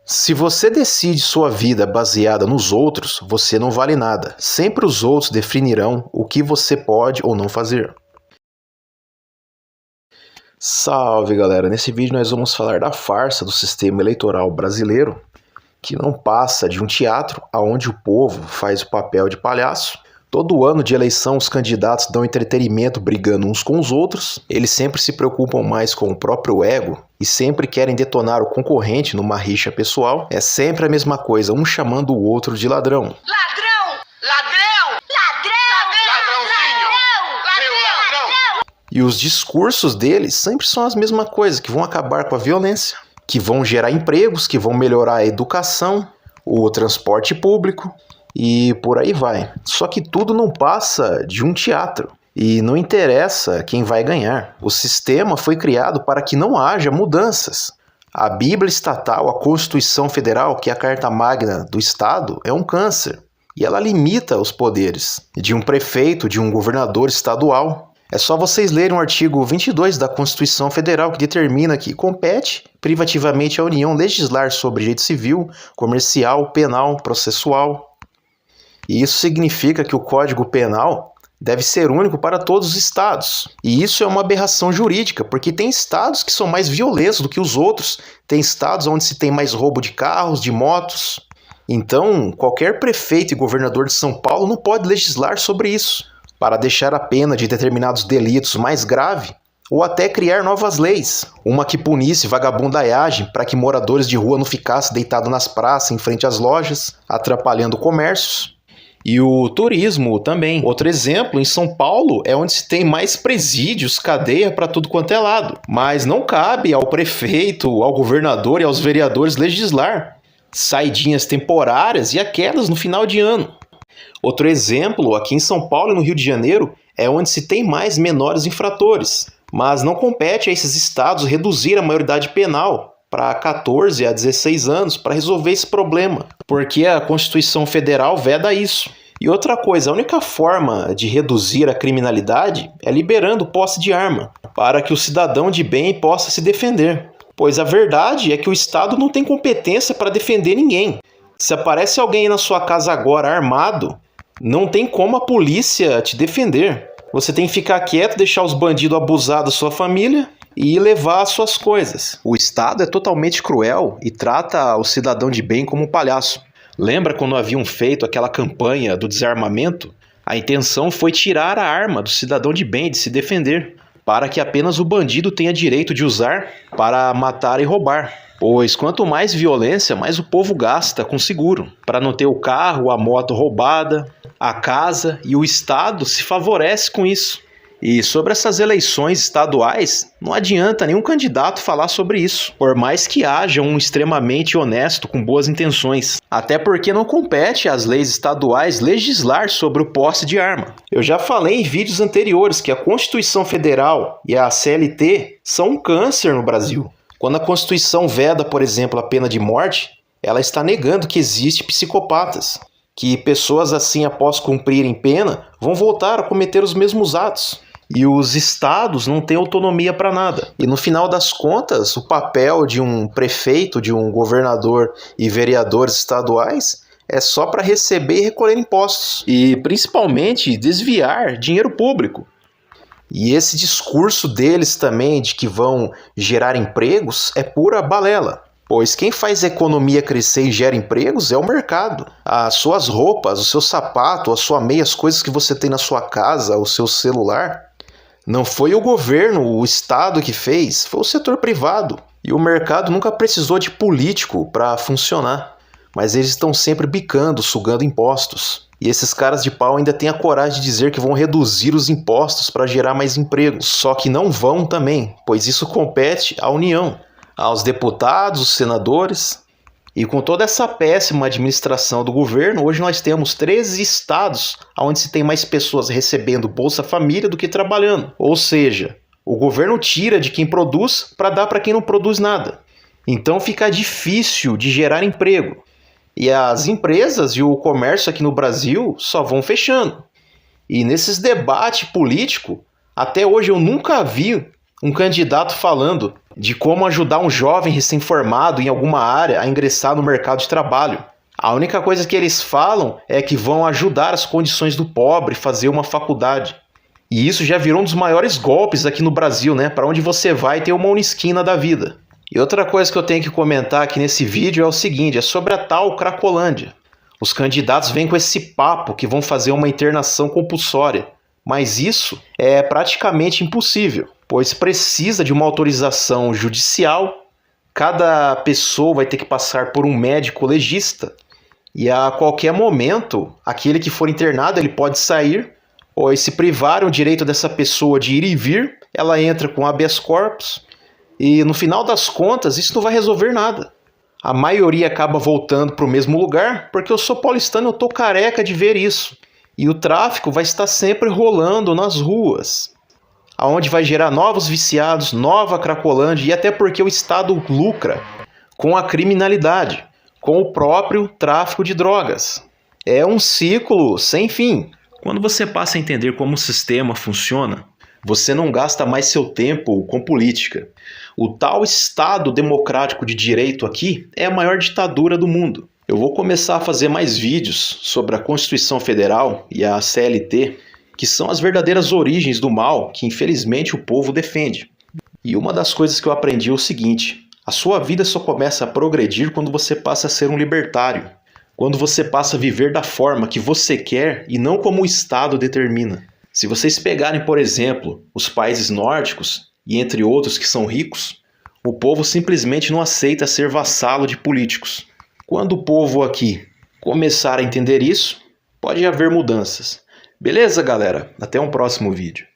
Se você decide sua vida baseada nos outros, você não vale nada. Sempre os outros definirão o que você pode ou não fazer. Salve, galera! Nesse vídeo nós vamos falar da farsa do sistema eleitoral brasileiro, que não passa de um teatro onde o povo faz o papel de palhaço. Todo ano de eleição os candidatos dão entretenimento brigando uns com os outros, eles sempre se preocupam mais com o próprio ego e sempre querem detonar o concorrente numa rixa pessoal. É sempre a mesma coisa, um chamando o outro de ladrão. Ladrão! Ladrão! Ladrão! Ladrãozinho! Ladrão! E os discursos deles sempre são as mesmas coisas, que vão acabar com a violência, que vão gerar empregos, que vão melhorar a educação, o transporte público e por aí vai. Só que tudo não passa de um teatro. E não interessa quem vai ganhar. O sistema foi criado para que não haja mudanças. A Bíblia estatal, a Constituição Federal, que é a carta magna do Estado, é um câncer. E ela limita os poderes de um prefeito, de um governador estadual. É só vocês lerem o artigo 22 da Constituição Federal, que determina que compete privativamente à União legislar sobre direito civil, comercial, penal, processual. E isso significa que o Código Penal deve ser único para todos os estados. E isso é uma aberração jurídica, porque tem estados que são mais violentos do que os outros, tem estados onde se tem mais roubo de carros, de motos. Então, qualquer prefeito e governador de São Paulo não pode legislar sobre isso, para deixar a pena de determinados delitos mais grave, ou até criar novas leis. Uma que punisse vagabundaiagem para que moradores de rua não ficassem deitados nas praças em frente às lojas, atrapalhando comércios. E o turismo também. Outro exemplo, em São Paulo é onde se tem mais presídios, cadeia para tudo quanto é lado. Mas não cabe ao prefeito, ao governador e aos vereadores legislar. Saidinhas temporárias e aquelas no final de ano. Outro exemplo, aqui em São Paulo e no Rio de Janeiro, é onde se tem mais menores infratores. Mas não compete a esses estados reduzir a maioridade penal para 14 a 16 anos para resolver esse problema, porque a Constituição Federal veda isso. E outra coisa, a única forma de reduzir a criminalidade é liberando posse de arma, para que o cidadão de bem possa se defender. Pois a verdade é que o Estado não tem competência para defender ninguém. Se aparece alguém na sua casa agora armado, não tem como a polícia te defender. Você tem que ficar quieto, deixar os bandidos abusar da sua família e levar as suas coisas. O Estado é totalmente cruel e trata o cidadão de bem como um palhaço. Lembra quando haviam feito aquela campanha do desarmamento? A intenção foi tirar a arma do cidadão de bem de se defender, para que apenas o bandido tenha direito de usar para matar e roubar. Pois quanto mais violência, mais o povo gasta com seguro, para não ter o carro, a moto roubada, a casa, e o Estado se favorece com isso. E sobre essas eleições estaduais, não adianta nenhum candidato falar sobre isso, por mais que haja um extremamente honesto com boas intenções. Até porque não compete às leis estaduais legislar sobre o posse de arma. Eu já falei em vídeos anteriores que a Constituição Federal e a CLT são um câncer no Brasil. Quando a Constituição veda, por exemplo, a pena de morte, ela está negando que existem psicopatas, que pessoas assim, após cumprirem pena, vão voltar a cometer os mesmos atos. E os estados não têm autonomia para nada. E no final das contas, o papel de um prefeito, de um governador e vereadores estaduais é só para receber e recolher impostos. E principalmente desviar dinheiro público. E esse discurso deles também de que vão gerar empregos é pura balela. Pois quem faz a economia crescer e gera empregos é o mercado. As suas roupas, o seu sapato, a sua meia, as coisas que você tem na sua casa, o seu celular, não foi o governo, o Estado que fez, foi o setor privado. E o mercado nunca precisou de político para funcionar. Mas eles estão sempre bicando, sugando impostos. E esses caras de pau ainda têm a coragem de dizer que vão reduzir os impostos para gerar mais empregos. Só que não vão também, pois isso compete à União, aos deputados, os senadores. E com toda essa péssima administração do governo, hoje nós temos 13 estados onde se tem mais pessoas recebendo Bolsa Família do que trabalhando. Ou seja, o governo tira de quem produz para dar para quem não produz nada. Então fica difícil de gerar emprego. E as empresas e o comércio aqui no Brasil só vão fechando. E nesses debates políticos, até hoje eu nunca vi um candidato falando de como ajudar um jovem recém-formado em alguma área a ingressar no mercado de trabalho. A única coisa que eles falam é que vão ajudar as condições do pobre fazer uma faculdade. E isso já virou um dos maiores golpes aqui no Brasil, né? Para onde você vai tem uma Unisquina da vida. E outra coisa que eu tenho que comentar aqui nesse vídeo é o seguinte, é sobre a tal Cracolândia. Os candidatos vêm com esse papo que vão fazer uma internação compulsória, mas isso é praticamente impossível, pois precisa de uma autorização judicial, cada pessoa vai ter que passar por um médico legista, e a qualquer momento, aquele que for internado ele pode sair, ou se privarem o direito dessa pessoa de ir e vir, ela entra com habeas corpus, e no final das contas isso não vai resolver nada. A maioria acaba voltando para o mesmo lugar, porque eu sou paulistano e eu tô careca de ver isso. E o tráfico vai estar sempre rolando nas ruas, aonde vai gerar novos viciados, nova Cracolândia, e até porque o Estado lucra com a criminalidade, com o próprio tráfico de drogas. É um ciclo sem fim. Quando você passa a entender como o sistema funciona, você não gasta mais seu tempo com política. O tal Estado democrático de direito aqui é a maior ditadura do mundo. Eu vou começar a fazer mais vídeos sobre a Constituição Federal e a CLT, que são as verdadeiras origens do mal que infelizmente o povo defende. E uma das coisas que eu aprendi é o seguinte: a sua vida só começa a progredir quando você passa a ser um libertário. Quando você passa a viver da forma que você quer e não como o Estado determina. Se vocês pegarem, por exemplo, os países nórdicos, e entre outros que são ricos, o povo simplesmente não aceita ser vassalo de políticos. Quando o povo aqui começar a entender isso, pode haver mudanças. Beleza, galera? Até um próximo vídeo.